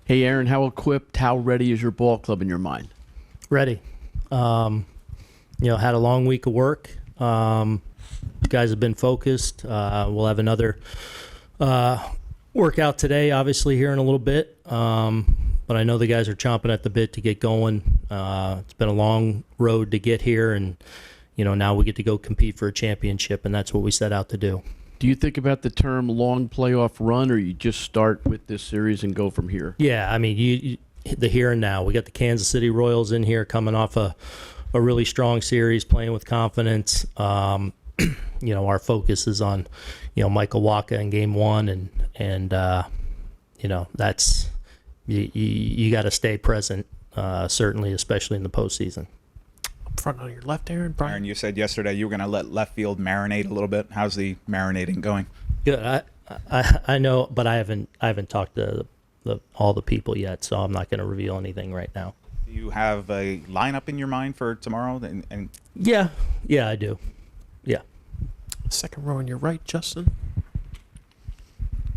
Hey, Aaron, how equipped, how ready is your ball club in your mind? Ready. Had a long week of work. Guys have been focused. We'll have another workout today, obviously, here in a little bit. But I know the guys are chomping at the bit to get going. It's been a long road to get here, and now we get to go compete for a championship, and that's what we set out to do. Do you think about the term long playoff run, or you just start with this series and go from here? Yeah, I mean, the here and now. We got the Kansas City Royals in here coming off a really strong series, playing with confidence. Our focus is on, Michael Wacha in Game 1, and that's you got to stay present, certainly, especially in the postseason. Up front on your left, Aaron. Brian, Aaron, you said yesterday you were going to let left field marinate a little bit. How's the marinating going? Good. I know, but I haven't talked to all the people yet, so I'm not going to reveal anything right now. Do you have a lineup in your mind for tomorrow? And Yeah, I do. Yeah. second row on your right, Justin.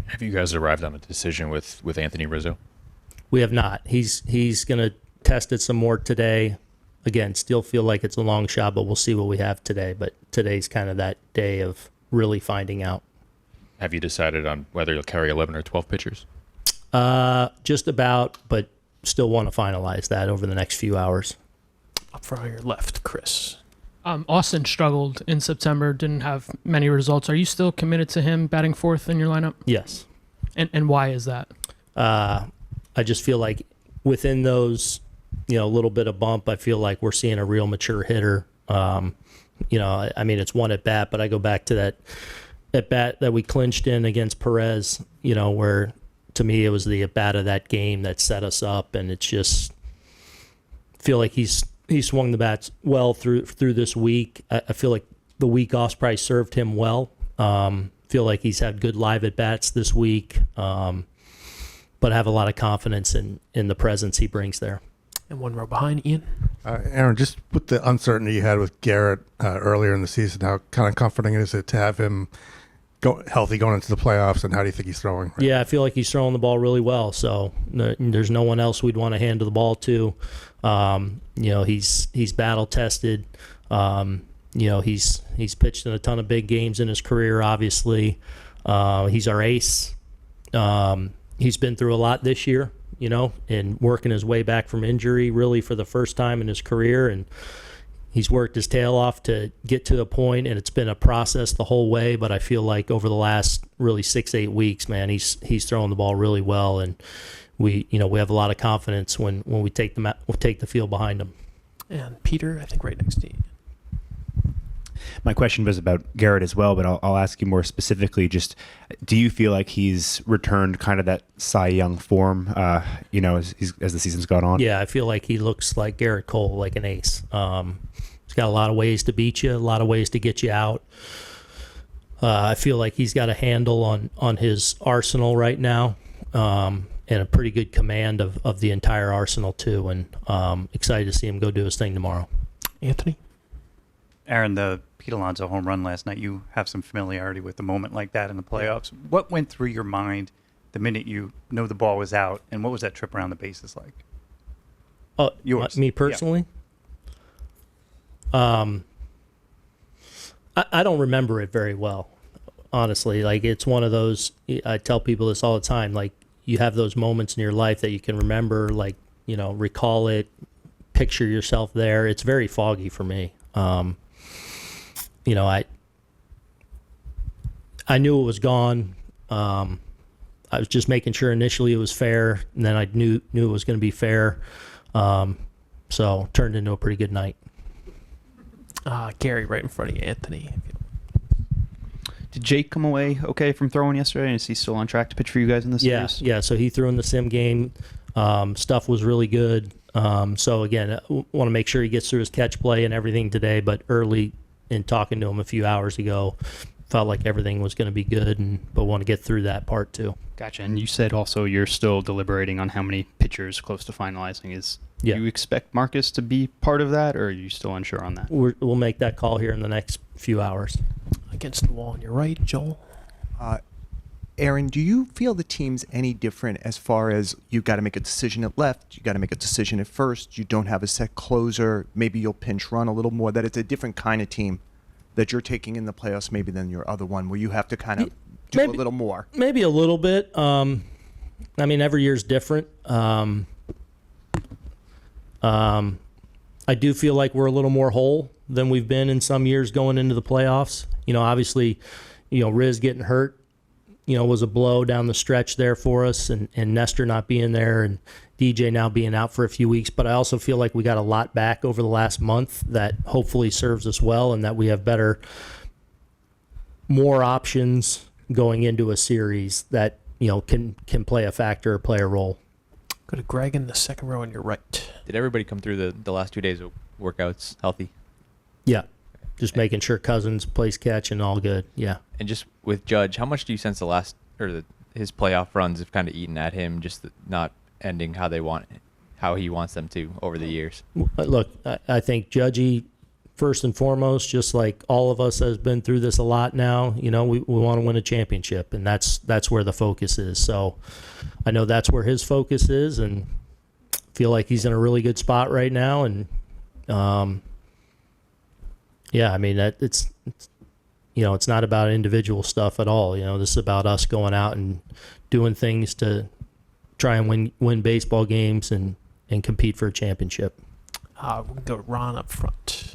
Have you guys arrived on a decision with Anthony Rizzo? We have not. He's going to test it some more today. Again, still feel like it's a long shot, but we'll see what we have today. But today's kind of that day of really finding out. Have you decided on whether you'll carry 11 or 12 pitchers? Just about, but still want to finalize that over the next few hours. Up front on your left, Chris. Austin struggled in September, didn't have many results. Are you still committed to him batting fourth in your lineup? Yes. And why is that? I just feel like within those, little bit of bump, I feel like we're seeing a real mature hitter. It's one at bat, but I go back to that at bat that we clinched in against Perez, where to me it was the at bat of that game that set us up, and it's just feel like he swung the bats well through this week. I feel like the week off probably served him well. Feel like he's had good live at bats this week, but I have a lot of confidence in the presence he brings there. And one row behind, Ian. Aaron, just with the uncertainty you had with Gerrit earlier in the season, how kind of comforting is it to have him go healthy going into the playoffs, and how do you think he's throwing? Right Yeah, I feel like he's throwing the ball really well. So there's no one else we'd want to hand the ball to. He's battle tested. He's pitched in a ton of big games in his career. Obviously, he's our ace. He's been through a lot this year, and working his way back from injury really for the first time in his career. And he's worked his tail off to get to a point, and it's been a process the whole way. But I feel like over the last really 6-8 weeks, man, he's throwing the ball really well, and we have a lot of confidence when we take the field behind him. And Peter, I think right next to you. My question was about Gerrit as well, but I'll ask you more specifically. Just, do you feel like he's returned kind of that Cy Young form, as the season's gone on? Yeah, I feel like he looks like Gerrit Cole, like an ace. He's got a lot of ways to beat you, a lot of ways to get you out. I feel like he's got a handle on his arsenal right now, and a pretty good command of the entire arsenal too. And excited to see him go do his thing tomorrow. Anthony? Aaron, the Pete Alonso home run last night, you have some familiarity with a moment like that in the playoffs. What went through your mind the minute you know the ball was out, and what was that trip around the bases like? Yours. Me personally? Yeah. I don't remember it very well, honestly. Like, it's one of those, I tell people this all the time, like, you have those moments in your life that you can remember, like, recall it, picture yourself there. It's very foggy for me. I knew it was gone. I was just making sure initially it was fair, and then I knew it was going to be fair. So turned into a pretty good night. Gary, right in front of you, Anthony. Did Jake come away okay from throwing yesterday, and is he still on track to pitch for you guys in this series? Yeah. So he threw in the sim game. Stuff was really good. So again, I want to make sure he gets through his catch play and everything today, but early in talking to him a few hours ago, felt like everything was going to be good, but want to get through that part too. Gotcha. And you said also you're still deliberating on how many pitchers close to finalizing. Do you expect Marcus to be part of that, or are you still unsure on that? We'll make that call here in the next few hours. Against the wall on your right, Joel. Aaron, do you feel the team's any different as far as you got to make a decision at left, you got to make a decision at first, you don't have a set closer, maybe you'll pinch run a little more, that it's a different kind of team that you're taking in the playoffs maybe than your other one, where you have to kind of do a little more? Maybe a little bit. I mean, every year's different. I do feel like we're a little more whole than we've been in some years going into the playoffs. You know, obviously, Riz getting hurt, was a blow down the stretch there for us, and Nestor not being there, and DJ now being out for a few weeks. But I also feel like we got a lot back over the last month that hopefully serves us well, and that we have more options going into a series that, can play a factor or play a role. Go to Greg in the second row on your right. Did everybody come through the last 2 days of workouts healthy? Yeah. Just making sure Cousins plays catch and all good. Yeah. And just with Judge, how much do you sense his playoff runs have kind of eaten at him, just not ending how he wants them to over the years? Look, I think Judgy, first and foremost, just like all of us has been through this a lot now, we want to win a championship, and that's where the focus is. So I know that's where his focus is, and feel like he's in a really good spot right now. And yeah, I mean, it's not about individual stuff at all. This is about us going out and doing things to try and win baseball games and compete for a championship. We'll go to Ron up front.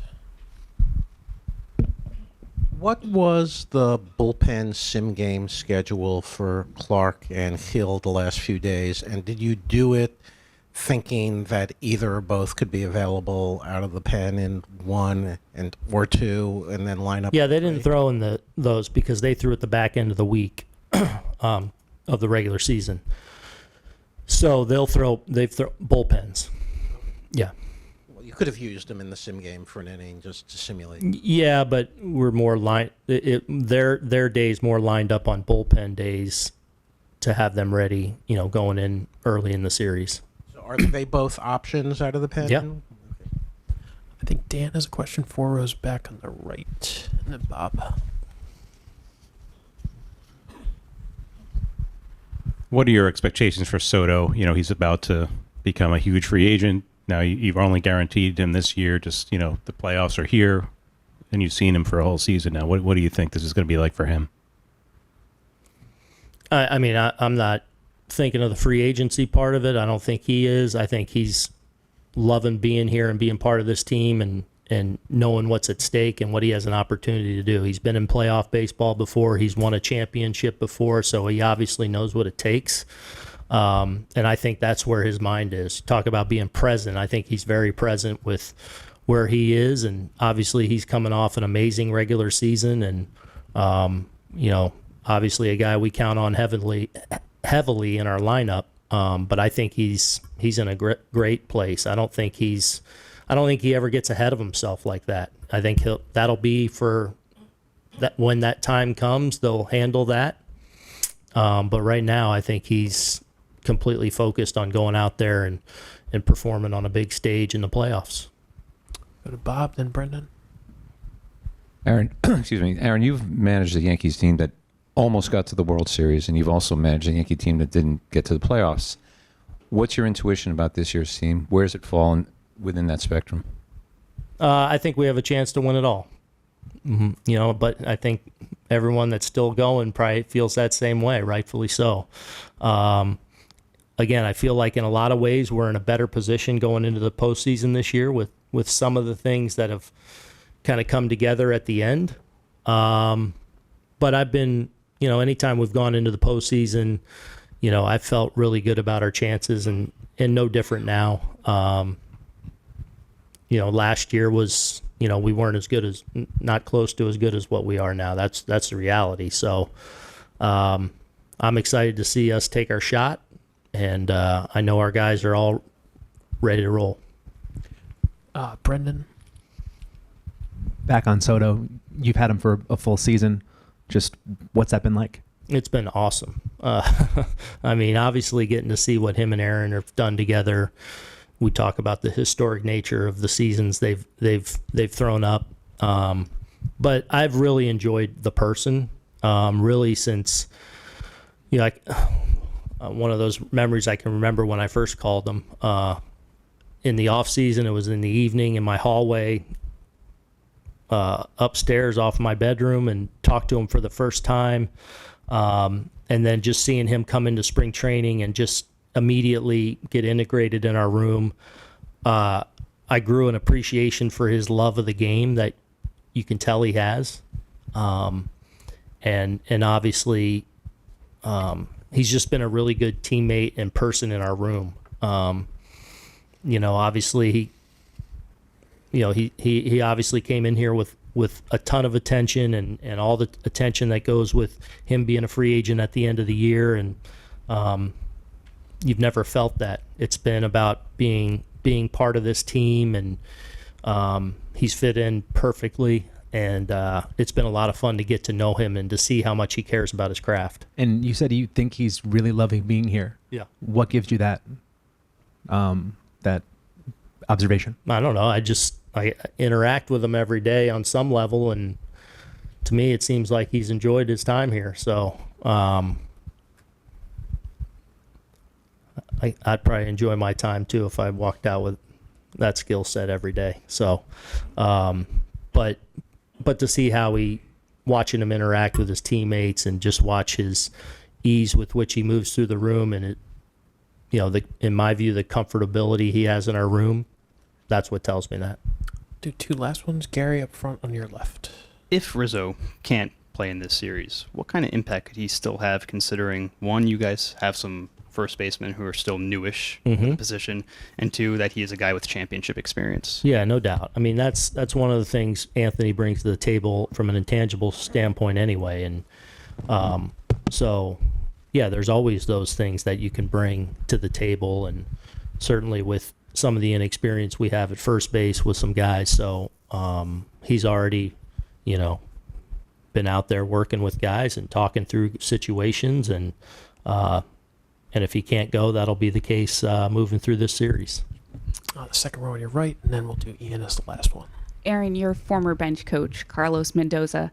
What was the bullpen sim game schedule for Clark and Hill the last few days? And did you do it thinking that either or both could be available out of the pen in one or two, and then line up? Yeah, they didn't throw in those because they threw at the back end of the week of the regular season. So they've thrown bullpens. Yeah. Well, you could have used them in the sim game for an inning just to simulate. Yeah, but we're more their days more lined up on bullpen days to have them ready, going in early in the series. So are they both options out of the pen? Yeah. I think Dan has a question 4 rows back on the right. And then Bob. What are your expectations for Soto? He's about to become a huge free agent. Now, you've only guaranteed him this year. Just, the playoffs are here, and you've seen him for a whole season now. What do you think this is going to be like for him? I mean, I'm not thinking of the free agency part of it. I don't think he is. I think he's loving being here and being part of this team and knowing what's at stake and what he has an opportunity to do. He's been in playoff baseball before. He's won a championship before, so he obviously knows what it takes. And I think that's where his mind is. Talk about being present. I think he's very present with where he is, and obviously he's coming off an amazing regular season, and obviously a guy we count on heavily in our lineup. But I think he's in a great place. I don't think he ever gets ahead of himself like that. I think that'll be for that when that time comes, they'll handle that. But right now, I think he's completely focused on going out there and performing on a big stage in the playoffs. Go to Bob, then Brendan. Aaron, excuse me. Aaron, you've managed the Yankees team that almost got to the World Series, and you've also managed a Yankee team that didn't get to the playoffs. What's your intuition about this year's team? Where's it fallen within that spectrum? I think we have a chance to win it all. Mm-hmm. But I think everyone that's still going probably feels that same way, rightfully so. Again, I feel like in a lot of ways we're in a better position going into the postseason this year with some of the things that have kind of come together at the end. But I've been, anytime we've gone into the postseason, I felt really good about our chances, and no different now. Last year was, we weren't not close to as good as what we are now. That's the reality. So I'm excited to see us take our shot, and I know our guys are all ready to roll. Brendan. Back on Soto, you've had him for a full season. Just what's that been like? It's been awesome. I mean, obviously getting to see what him and Aaron have done together. We talk about the historic nature of the seasons they've thrown up. But I've really enjoyed the person, really since one of those memories I can remember when I first called him. In the off season, it was in the evening in my hallway upstairs off my bedroom, and talked to him for the first time. And then just seeing him come into spring training and just immediately get integrated in our room. I grew an appreciation for his love of the game that you can tell he has. And obviously, he's just been a really good teammate and person in our room. Obviously he obviously came in here with a ton of attention and all the attention that goes with him being a free agent at the end of the year. And, you've never felt that. It's been about being part of this team, and, he's fit in perfectly. And it's been a lot of fun to get to know him and to see how much he cares about his craft. And you said you think he's really loving being here. Yeah. What gives you that that observation? I don't know. I interact with him every day on some level, and to me, it seems like he's enjoyed his time here. So I'd probably enjoy my time too if I walked out with that skill set every day. So, but to see how watching him interact with his teammates and just watch his ease with which he moves through the room, and in my view, the comfortability he has in our room, that's what tells me that. Do two last ones. Gary up front on your left. If Rizzo can't play in this series, what kind of impact could he still have, considering, one, you guys have some first basemen who are still newish in the position, and two, that he is a guy with championship experience? Yeah, no doubt. I mean, that's one of the things Anthony brings to the table from an intangible standpoint anyway. And so, yeah, there's always those things that you can bring to the table, and certainly with some of the inexperience we have at first base with some guys. So he's already, been out there working with guys and talking through situations, and if he can't go, that'll be the case moving through this series. The second row on your right, and then we'll do Ian as the last one. Aaron, your former bench coach, Carlos Mendoza,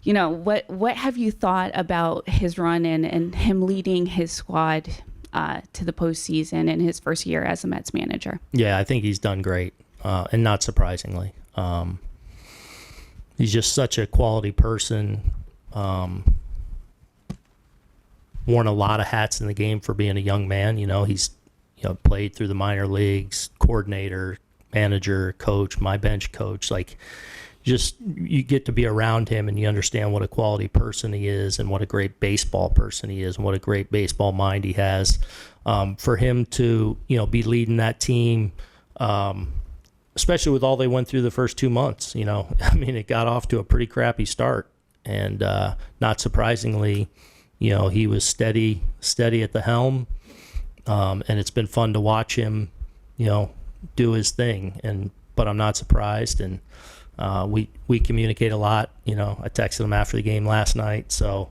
what have you thought about his run and him leading his squad to the postseason in his first year as a Mets manager? Yeah, I think he's done great, and not surprisingly. He's just such a quality person. Worn a lot of hats in the game for being a young man. He's played through the minor leagues, coordinator, manager, coach, my bench coach. Just you get to be around him and you understand what a quality person he is and what a great baseball person he is and what a great baseball mind he has. For him to be leading that team, especially with all they went through the first 2 months, I mean, it got off to a pretty crappy start, and not surprisingly, he was steady at the helm, and it's been fun to watch him, do his thing. But I'm not surprised, and we communicate a lot. I texted him after the game last night, so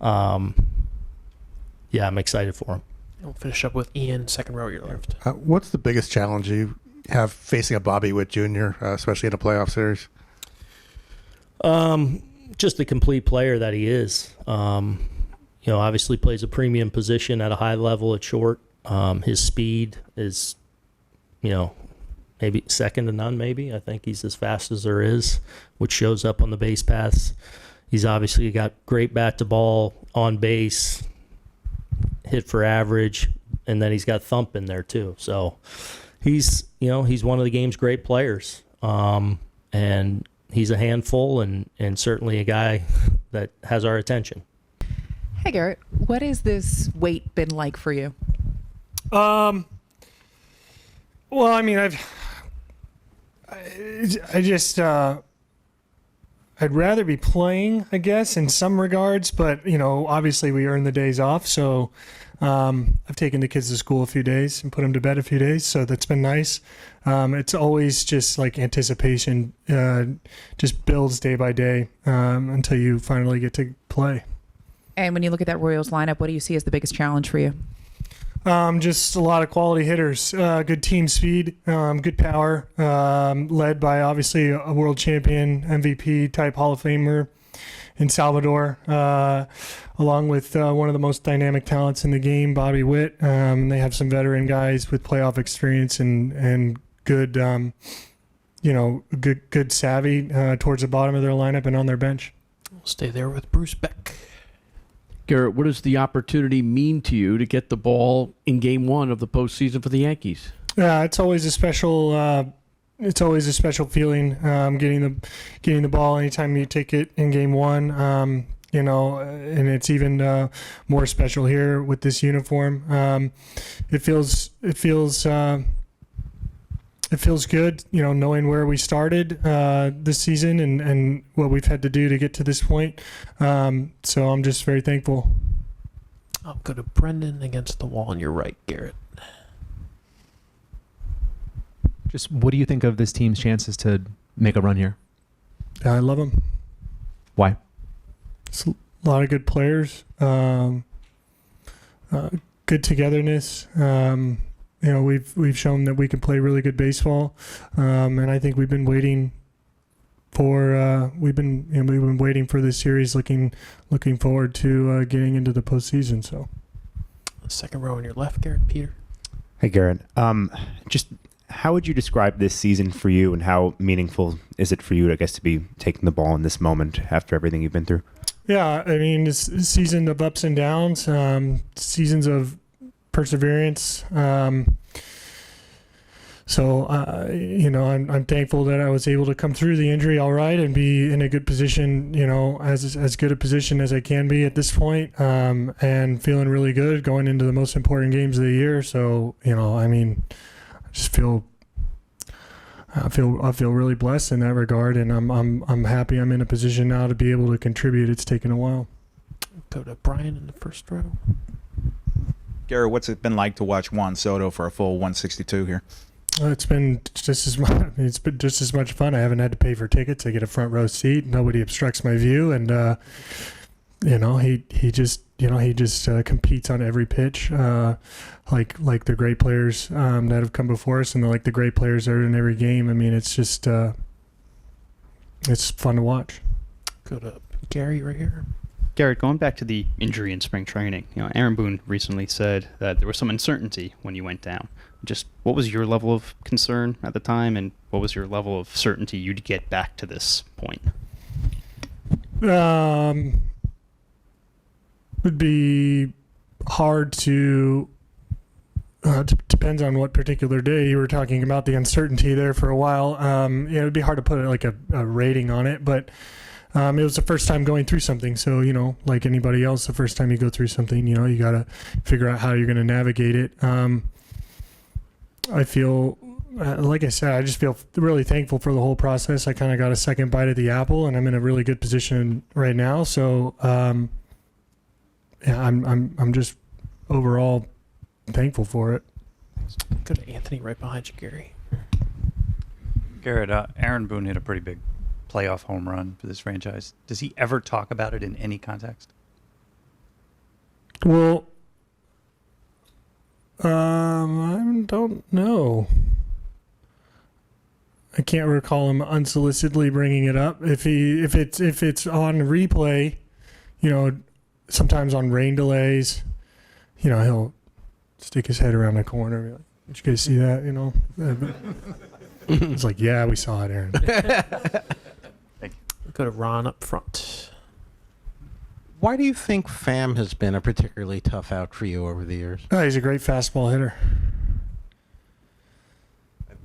yeah, I'm excited for him. We'll finish up with Ian, second row at your left. What's the biggest challenge you have facing a Bobby Witt Jr., especially in a playoff series? Just the complete player that he is. Obviously plays a premium position at a high level at short. His speed is, maybe second to none, maybe. I think he's as fast as there is, which shows up on the base paths. He's obviously got great bat to ball, on base, hit for average, and then he's got thump in there too. So he's one of the game's great players. And he's a handful and certainly a guy that has our attention. Hey, Gerrit, what has this wait been like for you? Well, I mean, I'd rather be playing, I guess, in some regards, but, obviously we earn the days off. So I've taken the kids to school a few days and put them to bed a few days. So that's been nice. It's always just like anticipation, just builds day by day until you finally get to play. And when you look at that Royals lineup, what do you see as the biggest challenge for you? Just a lot of quality hitters, good team speed, good power, led by obviously a world champion, MVP type Hall of Famer in Salvador. along with one of the most dynamic talents in the game, Bobby Witt. They have some veteran guys with playoff experience and good, good savvy towards the bottom of their lineup and on their bench. We'll stay there with Bruce Beck. Garrett, what does the opportunity mean to you to get the ball in Game 1 of the postseason for the Yankees? Yeah, it's always a special. It's always a special feeling getting the ball anytime you take it in Game 1. And it's even more special here with this uniform. It feels good, knowing where we started this season and what we've had to do to get to this point. So I'm just very thankful. I'll go to Brendan against the wall on your right, Garrett. Just what do you think of this team's chances to make a run here? I love them. Why? It's a lot of good players, good togetherness. We've shown that we can play really good baseball, and I think we've been waiting for waiting for this series, looking forward to getting into the postseason. So, second row on your left, Garrett. Peter. Hey, Gerrit. Just how would you describe this season for you, and how meaningful is it for you, I guess, to be taking the ball in this moment after everything you've been through? Yeah, I mean, it's a season of ups and downs, seasons of perseverance. I'm thankful that I was able to come through the injury all right and be in a good position, as good a position as I can be at this point, and feeling really good going into the most important games of the year. So, I feel really blessed in that regard, and I'm happy I'm in a position now to be able to contribute. It's taken a while. Go to Brian in the first row. Gerrit, what's it been like to watch Juan Soto for a full 162 here? It's been just as much fun. I haven't had to pay for tickets. I get a front row seat. Nobody obstructs my view, and he just competes on every pitch, like the great players that have come before us, and like the great players that are in every game. I mean, it's just it's fun to watch. Go to Gary right here. Gerrit, going back to the injury in spring training, Aaron Boone recently said that there was some uncertainty when you went down. Just what was your level of concern at the time, and what was your level of certainty you'd get back to this point? Would be hard to. Depends on what particular day you were talking about. The uncertainty there for a while. It would be hard to put like a rating on it, but. It was the first time going through something. So, like anybody else, the first time you go through something, you got to figure out how you're going to navigate it. I feel, like I said, I just feel really thankful for the whole process. I kind of got a second bite at the apple, and I'm in a really good position right now. So, I'm just overall thankful for it. Go to Anthony right behind you, Gary. Gerrit, Aaron Boone hit a pretty big playoff home run for this franchise. Does he ever talk about it in any context? Well, I don't know. I can't recall him unsolicitedly bringing it up. If it's on replay, sometimes on rain delays, he'll stick his head around the corner and be like, "Did you guys see that?" It's like, "Yeah, we saw it, Aaron." Go to Ron up front. Why do you think Pham has been a particularly tough out for you over the years? Oh, he's a great fastball hitter.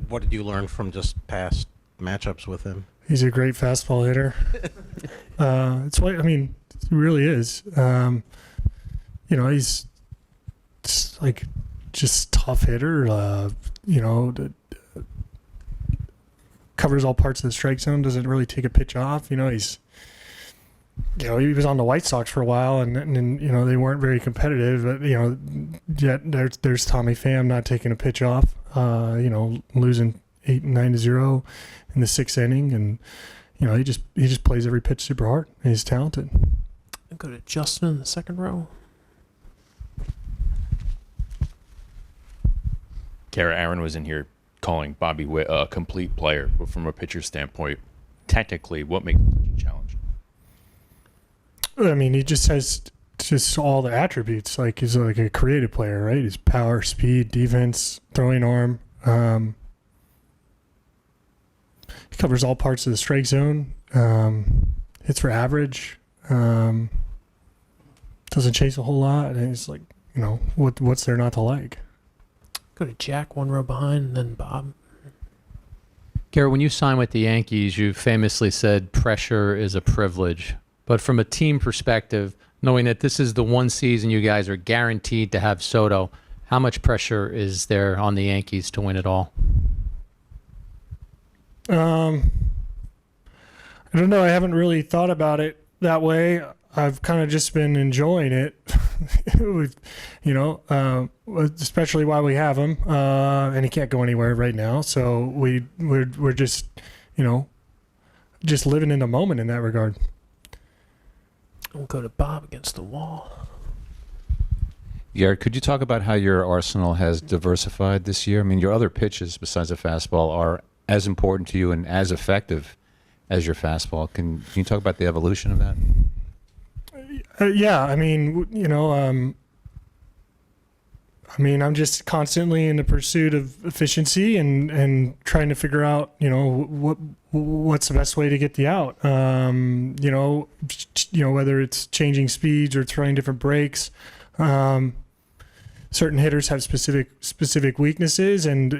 What did you learn from just past matchups with him? He's a great fastball hitter. It's why, he really is. He's just tough hitter. Covers all parts of the strike zone. Doesn't really take a pitch off. He was on the White Sox for a while, and they weren't very competitive. But yet there's Tommy Pham not taking a pitch off. Losing 9-0 in the 6th inning, and he just plays every pitch super hard. He's talented. I'll go to Justin in the second row. Kara, Aaron was in here calling Bobby Witt a complete player, but from a pitcher standpoint, technically, what makes it such a challenge? He just has it's just all the attributes. Like he's like a creative player, right? His power, speed, defense, throwing arm. He covers all parts of the strike zone. Hits for average. Doesn't chase a whole lot. And it's like, what's there not to like? Go to Jack, one row behind, and then Bob. Gerrit, when you signed with the Yankees, you famously said pressure is a privilege. But from a team perspective, knowing that this is the one season you guys are guaranteed to have Soto, how much pressure is there on the Yankees to win it all? I don't know. I haven't really thought about it that way. I've kind of just been enjoying it, especially while we have him, and he can't go anywhere right now. So we're just, just living in the moment in that regard. We'll go to Bob against the wall. Gerrit, could you talk about how your arsenal has diversified this year? I mean, your other pitches besides the fastball are as important to you and as effective as your fastball. Can you talk about the evolution of that? Yeah, I mean, I'm just constantly in the pursuit of efficiency and trying to figure out, what's the best way to get the out. Whether it's changing speeds or throwing different breaks. Certain hitters have specific weaknesses, and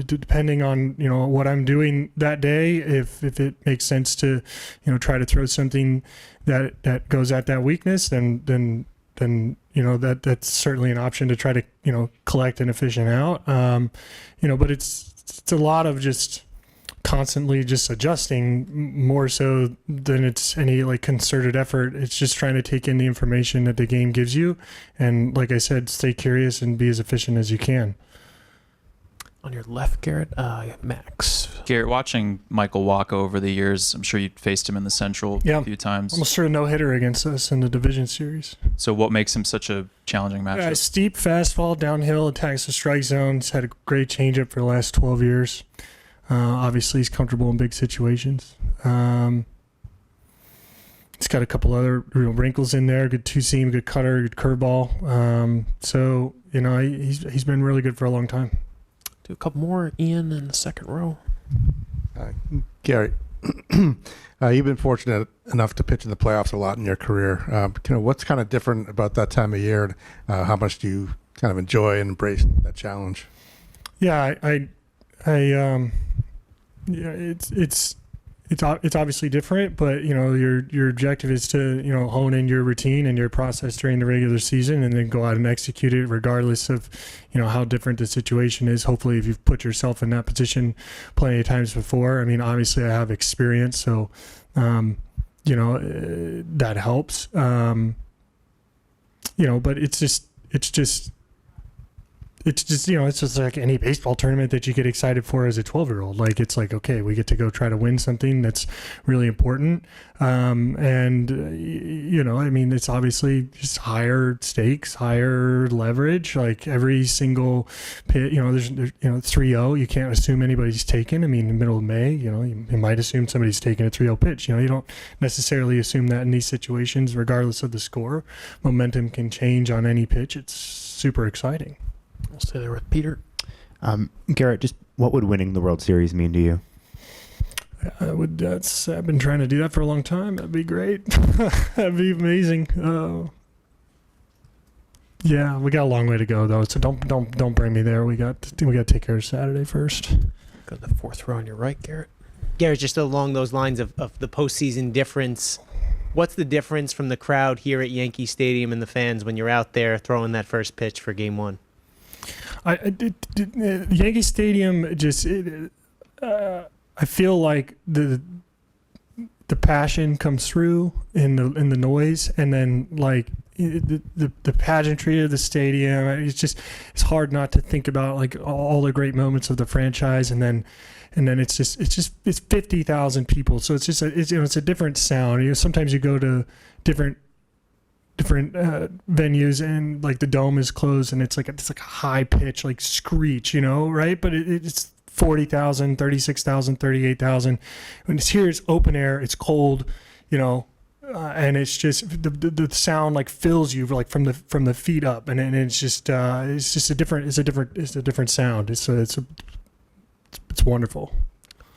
depending on what I'm doing that day, if it makes sense to try to throw something that goes at that weakness, then that's certainly an option to try to collect an efficient out. But it's a lot of just constantly just adjusting more so than it's any like concerted effort. It's just trying to take in the information that the game gives you, and like I said, stay curious and be as efficient as you can. On your left, Gerrit, Max. Gerrit, watching Michael Wacha over the years, I'm sure you faced him in the Central a few times. Almost threw a no-hitter against us in the division series. So what makes him such a challenging matchup? Steep fastball, downhill, attacks the strike zone. He's had a great changeup for the last 12 years. Obviously, he's comfortable in big situations. He's got a couple other wrinkles in there. Good two-seam, good cutter, good curveball. He's been really good for a long time. Do a couple more. Ian in the second row. Gerrit, you've been fortunate enough to pitch in the playoffs a lot in your career. What's kind of different about that time of year? How much do you kind of enjoy and embrace that challenge? Yeah, it's obviously different, but your objective is to hone in your routine and your process during the regular season, and then go out and execute it regardless of how different the situation is. Hopefully, if you've put yourself in that position plenty of times before. I mean, obviously, I have experience, so that helps. But it's just like any baseball tournament that you get excited for as a 12-year-old. Like, it's like, okay, we get to go try to win something that's really important. It's obviously just higher stakes, higher leverage. Like every single pit, there's 3-0. You can't assume anybody's taken. I mean, in the middle of May, you might assume somebody's taken a 3-0 pitch. You don't necessarily assume that in these situations, regardless of the score. Momentum can change on any pitch. It's super exciting. I'll stay there with Peter. Gerrit, just what would winning the World Series mean to you? I've been trying to do that for a long time. That'd be great. That'd be amazing. Yeah, we got a long way to go though. So don't bring me there. We got to take care of Saturday first. Go to the fourth row on your right, Gerrit. Gerrit, just along those lines of the postseason difference. What's the difference from the crowd here at Yankee Stadium and the fans when you're out there throwing that first pitch for Game 1? Yankee Stadium just I feel like the passion comes through in the noise, and then like the pageantry of the stadium. It's hard not to think about like all the great moments of the franchise, and then it's 50,000 people, so it's a different sound. Sometimes you go to different venues and like the dome is closed and it's like a high pitch like screech, right? But it's 40,000, 36,000, 38,000. When it's here, it's open air, it's cold, and it's just the sound like fills you like from the feet up, and it's just a different sound. It's wonderful.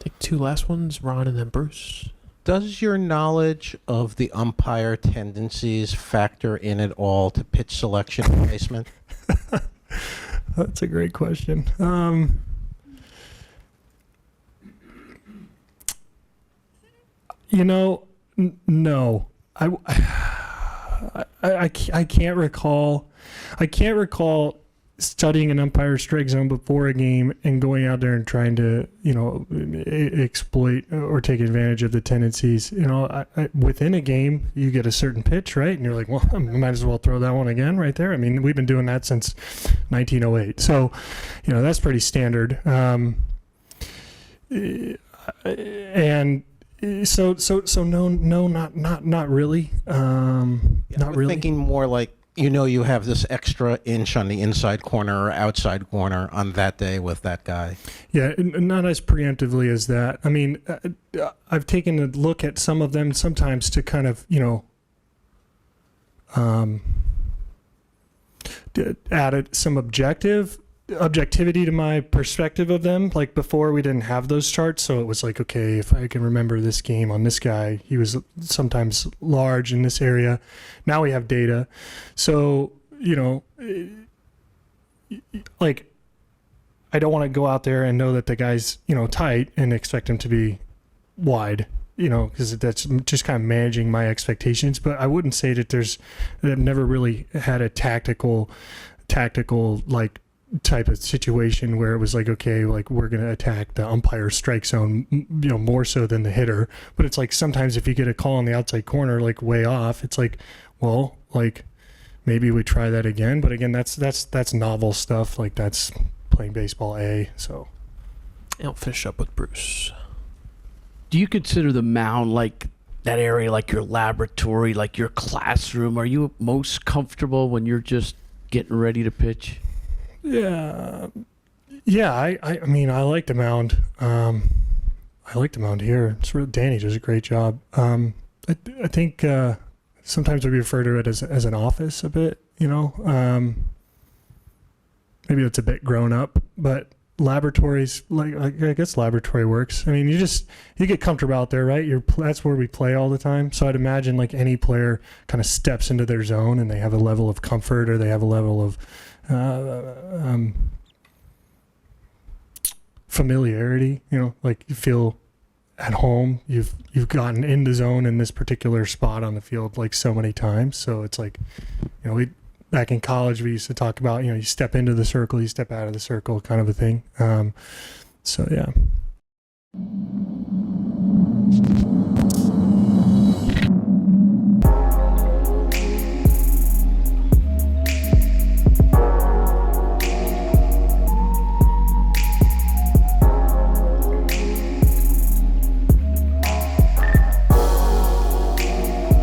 Take two last ones, Ron and then Bruce. Does your knowledge of the umpire tendencies factor in at all to pitch selection and placement? That's a great question. No. I can't recall. I can't recall studying an umpire strike zone before a game and going out there and trying to, exploit or take advantage of the tendencies. Within a game, you get a certain pitch, right? And you're like, well, I might as well throw that one again right there. I mean, we've been doing that since 1908. So, that's pretty standard. And so no, not really. Not really. Thinking more like, you have this extra inch on the inside corner or outside corner on that day with that guy. Yeah, not as preemptively as that. I mean, I've taken a look at some of them sometimes to kind of, added some objectivity to my perspective of them. Like before, we didn't have those charts, so it was like, okay, if I can remember this game on this guy, he was sometimes large in this area. Now we have data, so like I don't want to go out there and know that the guy's tight and expect him to be wide, because that's just kind of managing my expectations. But I wouldn't say that I've never really had a tactical like type of situation where it was like, okay, like we're going to attack the umpire strike zone, more so than the hitter. But it's like sometimes if you get a call on the outside corner, like way off, it's like, well, like maybe we try that again. But again, that's novel stuff. Like that's playing baseball A. So I'll finish up with Bruce. Do you consider the mound like that area, like your laboratory, like your classroom? Are you most comfortable when you're just getting ready to pitch? Yeah. I mean, I like the mound. I like the mound here. Danny does a great job. I think sometimes we refer to it as an office a bit. Maybe it's a bit grown up, but laboratories, like I guess laboratory works. I mean, you get comfortable out there, right? That's where we play all the time. So I'd imagine like any player kind of steps into their zone and they have a level of comfort or they have a level of familiarity, like you feel at home. You've gotten in the zone in this particular spot on the field like so many times. So it's like, back in college we used to talk about, you step into the circle, you step out of the circle, kind of a thing. So yeah.